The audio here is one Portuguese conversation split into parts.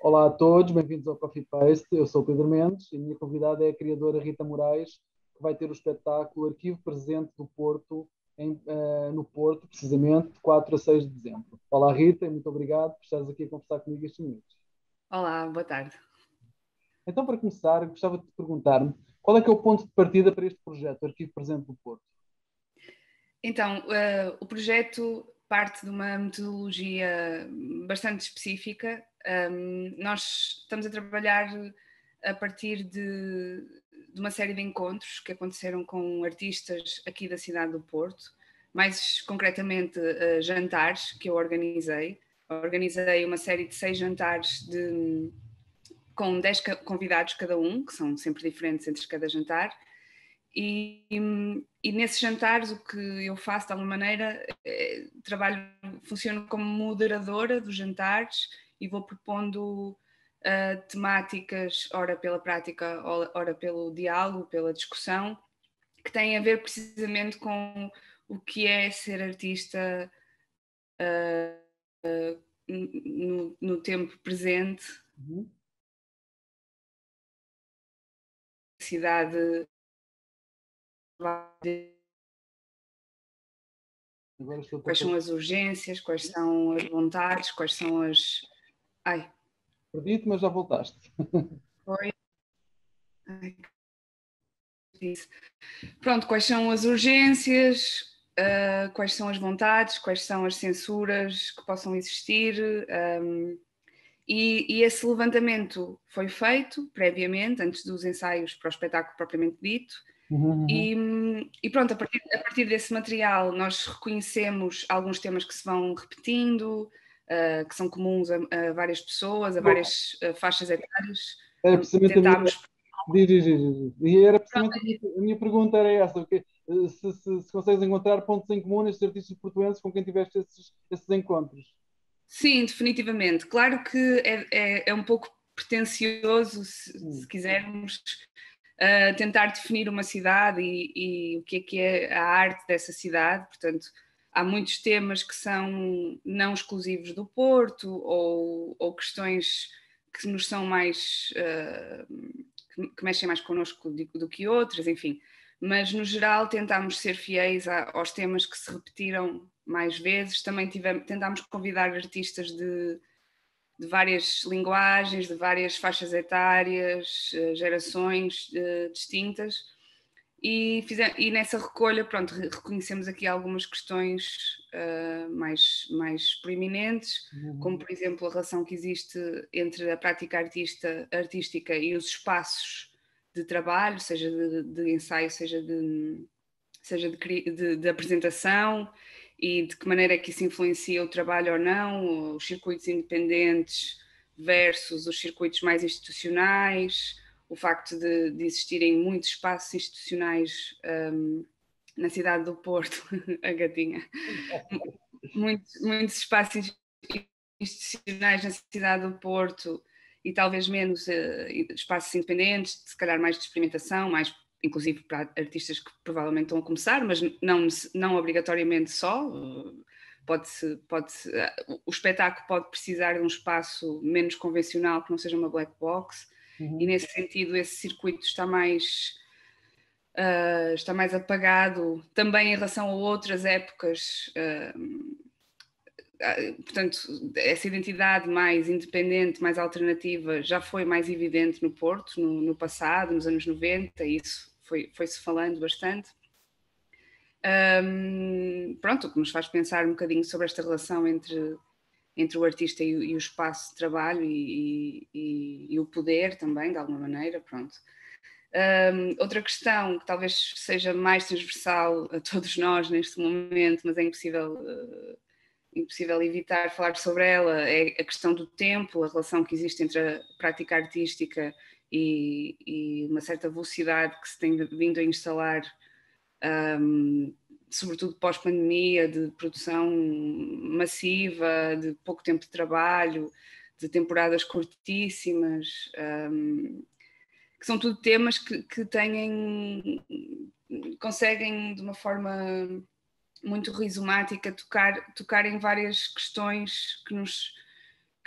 Olá a todos, bem-vindos ao Coffee Paste. Eu sou o Pedro Mendes e a minha convidada é a criadora Rita Moraes, que vai ter o espetáculo Arquivo Presente do Porto, no Porto, precisamente, de 4 a 6 de dezembro. Olá Rita, e muito obrigado por estares aqui a conversar comigo estes minutos. Olá, boa tarde. Então, para começar, gostava de te perguntar qual é que é o ponto de partida para este projeto, Arquivo Presente do Porto? Então, o projeto parte de uma metodologia bastante específica. Nós estamos a trabalhar a partir de uma série de encontros que aconteceram com artistas aqui da cidade do Porto, mais concretamente jantares que eu organizei. Organizei uma série de 6 jantares com 10 convidados cada um, que são sempre diferentes entre cada jantar. E nesses jantares o que eu faço de alguma maneira funciono como moderadora dos jantares e vou propondo temáticas, ora pela prática, ora pelo diálogo, pela discussão, que têm a ver precisamente com o que é ser artista no tempo presente, Uhum. cidade. Agora estou Quais são as urgências, quais são as vontades, quais são as... Ai, Perdi-te, mas já voltaste. foi... Ai, disse. Pronto, quais são as urgências, quais são as vontades, quais são as censuras que possam existir, e esse levantamento foi feito previamente, antes dos ensaios para o espetáculo propriamente dito. E pronto, a partir desse material nós reconhecemos alguns temas que se vão repetindo, que são comuns a várias pessoas, a várias faixas etárias. Era precisamente a minha... Tentámos... E era precisamente a minha pergunta era essa, porque, se consegues encontrar pontos em comum nestes artistas portuenses com quem tiveste esses encontros. Sim, definitivamente. Claro que é um pouco pretencioso, se quisermos, tentar definir uma cidade e o que é a arte dessa cidade. Portanto, há muitos temas que são não exclusivos do Porto ou questões que nos são mais... que mexem mais connosco do que outras, enfim. Mas, no geral, tentámos ser fiéis aos temas que se repetiram mais vezes. Também tentámos convidar artistas de várias linguagens, de várias faixas etárias, gerações distintas. E nessa recolha, pronto, reconhecemos aqui algumas questões mais proeminentes, como, por exemplo, a relação que existe entre a prática artística e os espaços de trabalho, seja de ensaio, seja de apresentação, e de que maneira é que isso influencia o trabalho ou não, os circuitos independentes versus os circuitos mais institucionais, o facto de existirem muitos espaços institucionais na cidade do Porto, a gatinha, muitos espaços institucionais na cidade do Porto e talvez menos espaços independentes, se calhar mais de experimentação, mais inclusive para artistas que provavelmente estão a começar, mas não obrigatoriamente só. O espetáculo pode precisar de um espaço menos convencional, que não seja uma black box, e nesse sentido esse circuito está mais apagado, também em relação a outras épocas. Portanto, essa identidade mais independente, mais alternativa, já foi mais evidente no Porto, no passado, nos anos 90, e isso foi-se falando bastante. Pronto, o que nos faz pensar um bocadinho sobre esta relação entre o artista e o espaço de trabalho e o poder também, de alguma maneira, pronto. Outra questão que talvez seja mais transversal a todos nós neste momento, mas é impossível evitar falar sobre ela, é a questão do tempo, a relação que existe entre a prática artística e uma certa velocidade que se tem vindo a instalar, sobretudo pós-pandemia, de produção massiva, de pouco tempo de trabalho, de temporadas curtíssimas, que são tudo temas que conseguem de uma forma muito rizomática tocar em várias questões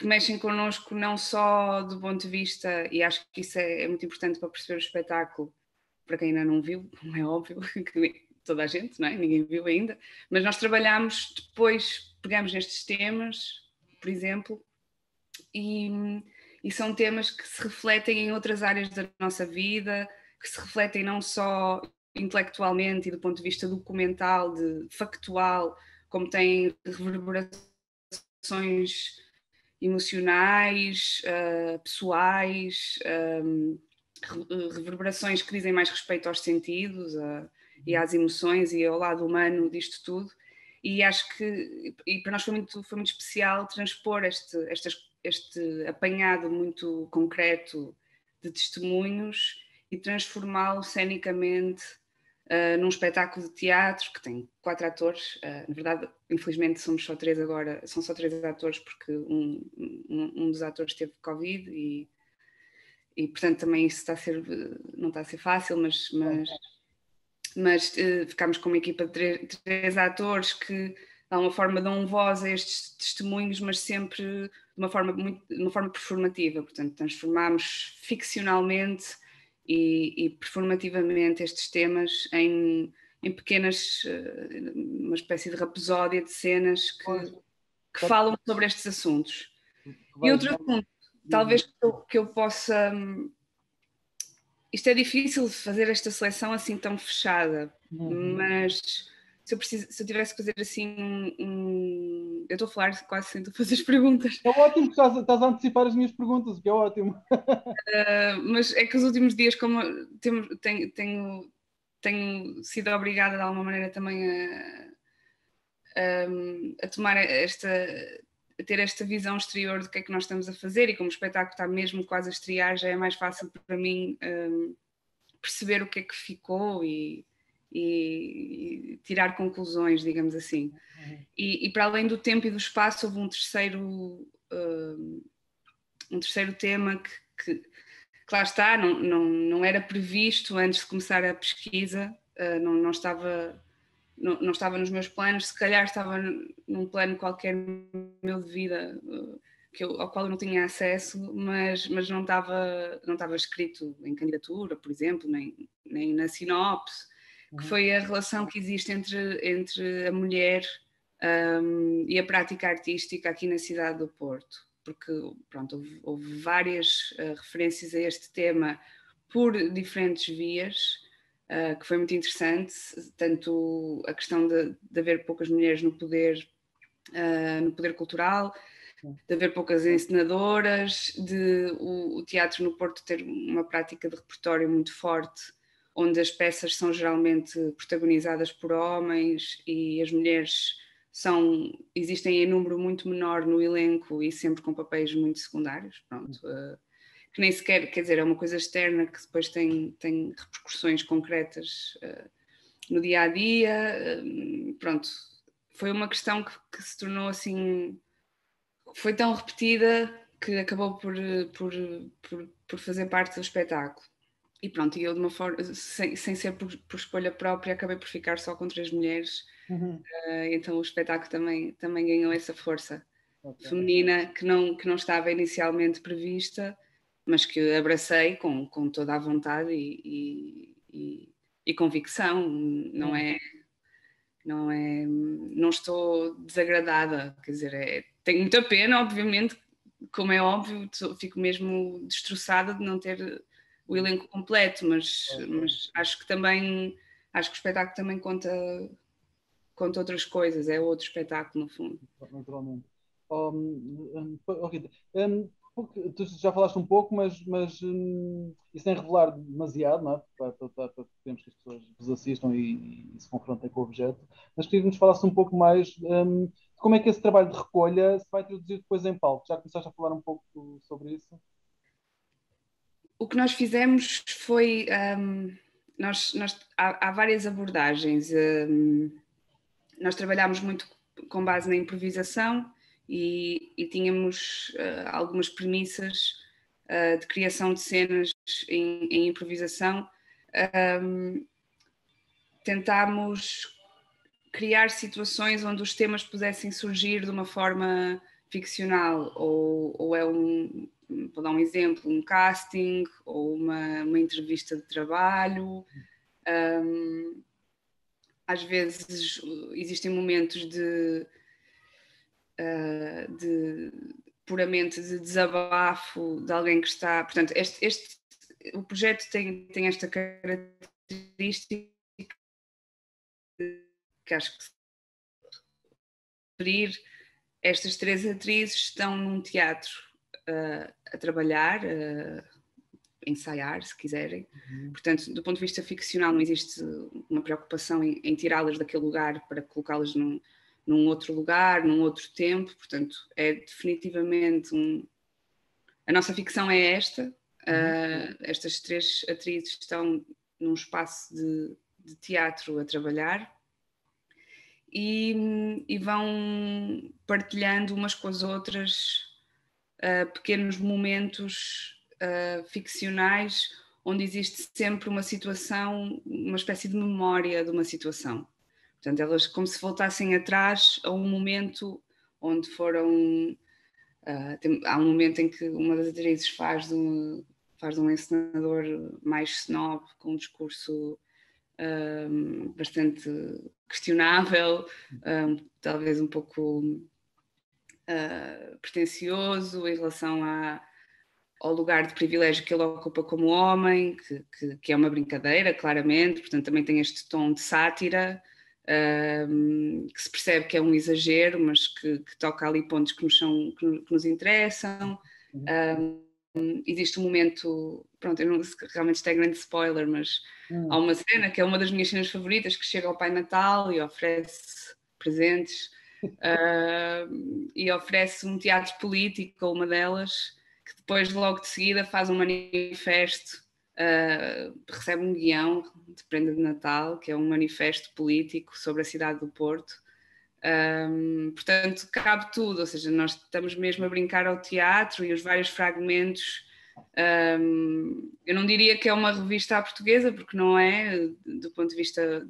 que mexem connosco não só do ponto de vista, e acho que isso é muito importante para perceber o espetáculo, para quem ainda não viu, não é óbvio que toda a gente, não é? Ninguém viu ainda, mas nós trabalhamos depois, pegamos nestes temas, por exemplo, e são temas que se refletem em outras áreas da nossa vida, que se refletem não só intelectualmente e do ponto de vista documental, factual, como têm reverberações emocionais, pessoais, reverberações que dizem mais respeito aos sentidos e às emoções e ao lado humano disto tudo. E acho que para nós foi muito especial transpor este apanhado muito concreto de testemunhos e transformá-lo cenicamente num espetáculo de teatro que tem 4 atores. Na verdade, infelizmente somos só 3 agora, são só 3 atores porque um dos atores teve Covid e portanto também isso não está a ser fácil, mas ficámos com uma equipa de 3 atores que de alguma forma dão voz a estes testemunhos, mas sempre de uma forma performativa, portanto transformámos ficcionalmente e performativamente estes temas em pequenas, uma espécie de rapsódia de cenas que falam sobre estes assuntos. E outro assunto, talvez que eu possa... Isto é difícil fazer esta seleção assim tão fechada, mas se eu tivesse que fazer assim eu estou a falar quase sem tu fazer as perguntas. É ótimo que estás a antecipar as minhas perguntas, o que é ótimo. Mas é que os últimos dias, como tenho sido obrigada de alguma maneira também a tomar a ter esta visão exterior do que é que nós estamos a fazer, e como o espetáculo está mesmo quase a estrear, já é mais fácil para mim perceber o que é que ficou e tirar conclusões, digamos assim. E para além do tempo e do espaço, houve um terceiro tema que lá está, não era previsto antes de começar a pesquisa, não estava nos meus planos, se calhar estava num plano qualquer meu de vida ao qual eu não tinha acesso, mas não estava escrito em candidatura, por exemplo, nem na sinopse, que foi a relação que existe entre a mulher e a prática artística aqui na cidade do Porto, porque pronto, houve várias referências a este tema por diferentes vias, que foi muito interessante, tanto a questão de haver poucas mulheres no poder cultural, de haver poucas encenadoras, de o teatro no Porto ter uma prática de repertório muito forte, onde as peças são geralmente protagonizadas por homens e as mulheres existem em número muito menor no elenco e sempre com papéis muito secundários, pronto. Que nem sequer, quer dizer, é uma coisa externa que depois tem repercussões concretas no dia a dia. Pronto, foi uma questão que se tornou assim, foi tão repetida que acabou por fazer parte do espetáculo. E pronto, e eu de uma forma, sem ser por escolha própria, acabei por ficar só com 3 mulheres. Então o espetáculo também ganhou essa força feminina que não estava inicialmente prevista, mas que abracei com toda a vontade e convicção. Não estou desagradada, quer dizer, tenho muita pena, obviamente, como é óbvio, fico mesmo destroçada de não ter o elenco completo, mas acho que o espetáculo também conta outras coisas, é outro espetáculo no fundo. Naturalmente. Rita, tu já falaste um pouco, mas e sem revelar demasiado, não é? Para que queremos que as pessoas vos assistam e se confrontem com o objeto, mas queria que nos falasse um pouco mais de como é que esse trabalho de recolha se vai traduzir depois em palco. Já começaste a falar um pouco sobre isso? O que nós fizemos foi... há várias abordagens. Nós trabalhámos muito com base na improvisação e tínhamos algumas premissas de criação de cenas em improvisação. Tentámos criar situações onde os temas pudessem surgir de uma forma ficcional ou é vou dar um exemplo, um casting ou uma entrevista de trabalho. Às vezes existem momentos puramente de desabafo de alguém que está... Portanto, o projeto tem esta característica que acho que referir. Estas 3 atrizes estão num teatro a trabalhar, a ensaiar, se quiserem. Portanto, do ponto de vista ficcional, não existe uma preocupação em tirá-las daquele lugar para colocá-las num outro lugar, num outro tempo. Portanto, é definitivamente a nossa ficção é esta. Estas 3 atrizes estão num espaço de teatro a trabalhar e vão partilhando umas com as outras pequenos momentos ficcionais onde existe sempre uma situação, uma espécie de memória de uma situação. Portanto, elas como se voltassem atrás a um momento onde foram... há um momento em que uma das atrizes faz de um encenador mais snob, com um discurso bastante questionável, talvez um pouco pretencioso em relação ao lugar de privilégio que ele ocupa como homem, que é uma brincadeira, claramente. Portanto, também tem este tom de sátira, que se percebe que é um exagero, mas que toca ali pontos que nos interessam. Existe um momento, pronto, eu não sei se realmente isto é grande spoiler, mas há uma cena que é uma das minhas cenas favoritas, que chega ao Pai Natal e oferece presentes e oferece um teatro político a uma delas, que depois logo de seguida faz um manifesto, recebe um guião de prenda de Natal, que é um manifesto político sobre a cidade do Porto. Portanto, cabe tudo, ou seja, nós estamos mesmo a brincar ao teatro e os vários fragmentos. Eu não diria que é uma revista à portuguesa, porque não é, do ponto de vista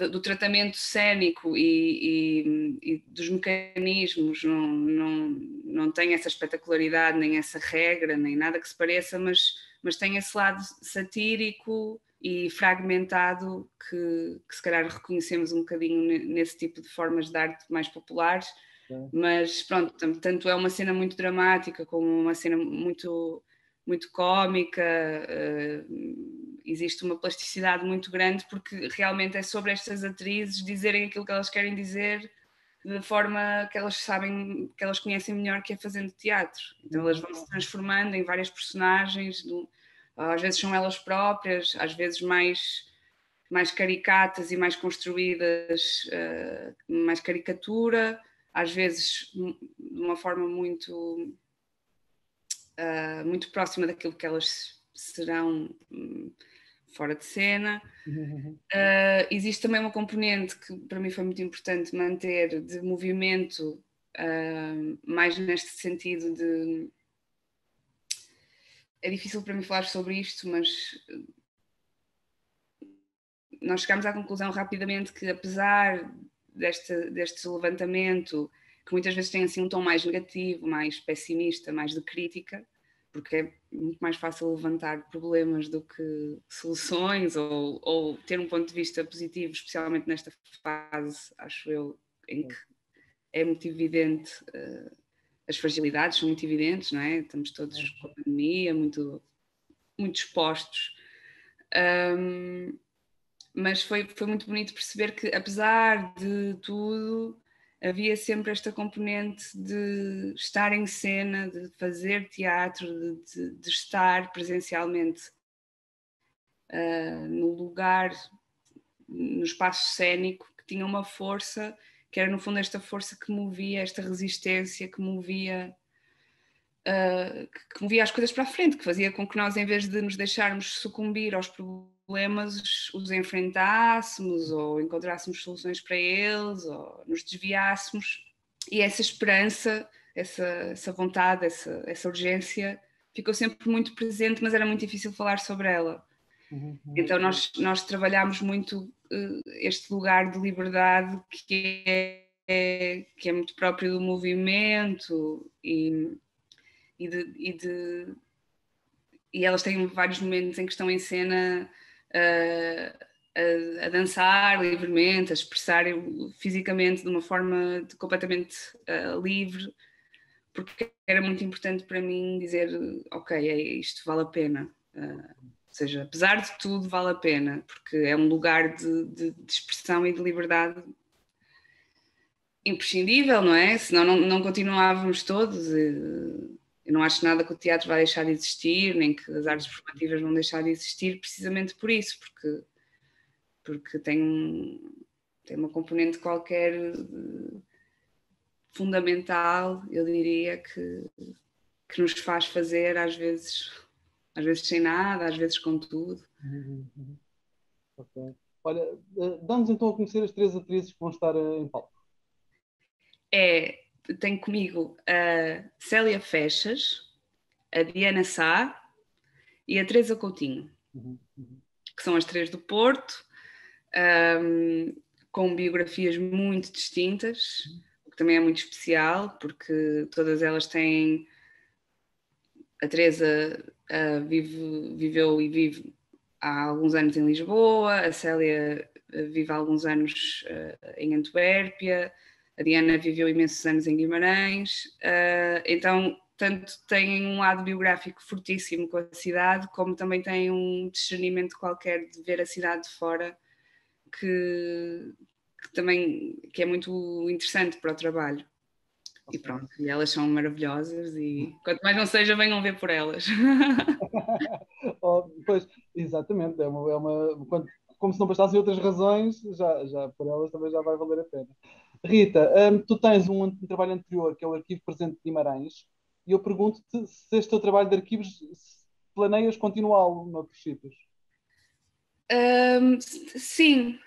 do tratamento cênico e dos mecanismos, não tem essa espetacularidade, nem essa regra, nem nada que se pareça, mas tem esse lado satírico e fragmentado que se calhar reconhecemos um bocadinho nesse tipo de formas de arte mais populares. Mas pronto, tanto é uma cena muito dramática como uma cena muito, muito cómica. Existe uma plasticidade muito grande, porque realmente é sobre estas atrizes dizerem aquilo que elas querem dizer da forma que elas sabem, que elas conhecem melhor, que é fazendo teatro. Então elas vão se transformando em várias personagens, às vezes são elas próprias, às vezes mais caricatas e mais construídas, mais caricatura, às vezes de uma forma muito próxima daquilo que elas serão fora de cena. Existe também uma componente que para mim foi muito importante manter, de movimento, mais neste sentido de... É difícil para mim falar sobre isto, mas nós chegámos à conclusão rapidamente que, apesar deste levantamento, que muitas vezes tem assim um tom mais negativo, mais pessimista, mais de crítica, porque é muito mais fácil levantar problemas do que soluções, ou ter um ponto de vista positivo, especialmente nesta fase, acho eu, em que é muito evidente, as fragilidades são muito evidentes, não é? Estamos todos com a pandemia, muito, muito expostos. Mas foi muito bonito perceber que, apesar de tudo, havia sempre esta componente de estar em cena, de fazer teatro, de estar presencialmente no lugar, no espaço cênico, que tinha uma força, que era no fundo esta força que movia, esta resistência que movia as coisas para a frente, que fazia com que nós, em vez de nos deixarmos sucumbir aos problemas, os enfrentássemos ou encontrássemos soluções para eles ou nos desviássemos. E essa esperança, essa vontade, essa urgência ficou sempre muito presente, mas era muito difícil falar sobre ela. Então nós trabalhamos muito este lugar de liberdade que é muito próprio do movimento e elas têm vários momentos em que estão em cena a dançar livremente, a expressar fisicamente de uma forma completamente livre, porque era muito importante para mim dizer, ok, isto vale a pena. Ou seja, apesar de tudo, vale a pena, porque é um lugar de expressão e de liberdade imprescindível, não é? Senão não continuávamos todos. Eu não acho nada que o teatro vai deixar de existir, nem que as artes performativas vão deixar de existir, precisamente por isso, porque tem uma componente qualquer fundamental, eu diria, que nos faz fazer, às vezes sem nada, às vezes com tudo. Okay. Olha, dá-nos então a conhecer as 3 atrizes que vão estar em palco. Tenho comigo a Célia Fechas, a Diana Sá e a Teresa Coutinho, que são as 3 do Porto, com biografias muito distintas, o que também é muito especial, porque todas elas têm... A Teresa viveu e vive há alguns anos em Lisboa, a Célia vive há alguns anos em Antuérpia, a Diana viveu imensos anos em Guimarães, então tanto tem um lado biográfico fortíssimo com a cidade, como também tem um discernimento qualquer de ver a cidade de fora que é muito interessante para o trabalho. E pronto, e elas são maravilhosas e quanto mais não seja, venham ver por elas. Pois, exatamente, como se não bastassem outras razões, já por elas também já vai valer a pena. Rita, tu tens um trabalho anterior, que é o Arquivo Presente de Guimarães, e eu pergunto-te se este teu trabalho de arquivos, planeias continuá-lo noutros sítios. Sim,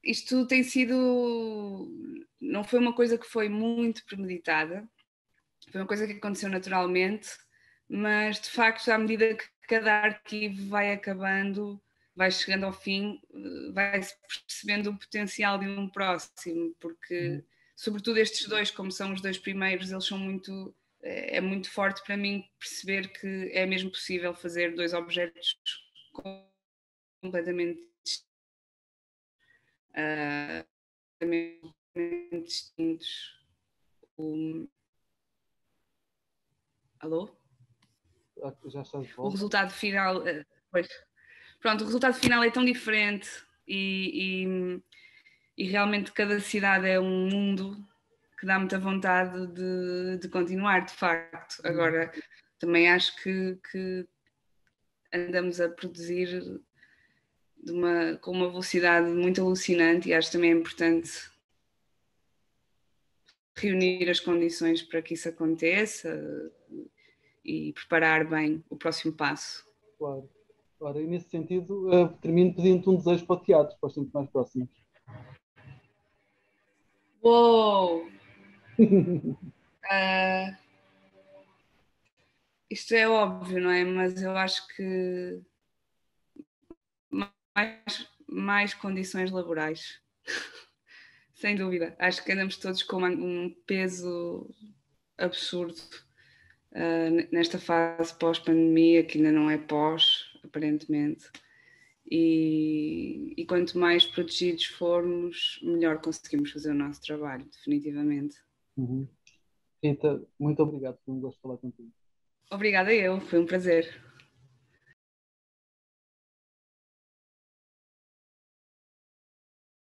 isto tem sido... Não foi uma coisa que foi muito premeditada, foi uma coisa que aconteceu naturalmente, mas de facto, à medida que cada arquivo vai acabando, vai chegando ao fim, vai-se percebendo o potencial de um próximo, porque, sobretudo estes 2, como são os 2 primeiros, eles são muito... É muito forte para mim perceber que é mesmo possível fazer 2 objetos completamente distintos. Alô? Já estás de volta? O resultado final, pois, pronto, o resultado final é tão diferente e realmente cada cidade é um mundo que dá muita vontade de continuar, de facto. Agora, também acho que andamos a produzir com uma velocidade muito alucinante e acho também importante reunir as condições para que isso aconteça e preparar bem o próximo passo. Claro. E nesse sentido, termino pedindo-te um desejo para o teatro, para os tempos mais próximos. Uou! Isto é óbvio, não é? Mas eu acho que mais condições laborais. Sem dúvida. Acho que andamos todos com um peso absurdo nesta fase pós-pandemia, que ainda não é pós, aparentemente. E quanto mais protegidos formos, melhor conseguimos fazer o nosso trabalho, definitivamente. Rita, muito obrigado, foi um gosto falar contigo. Obrigada eu, foi um prazer.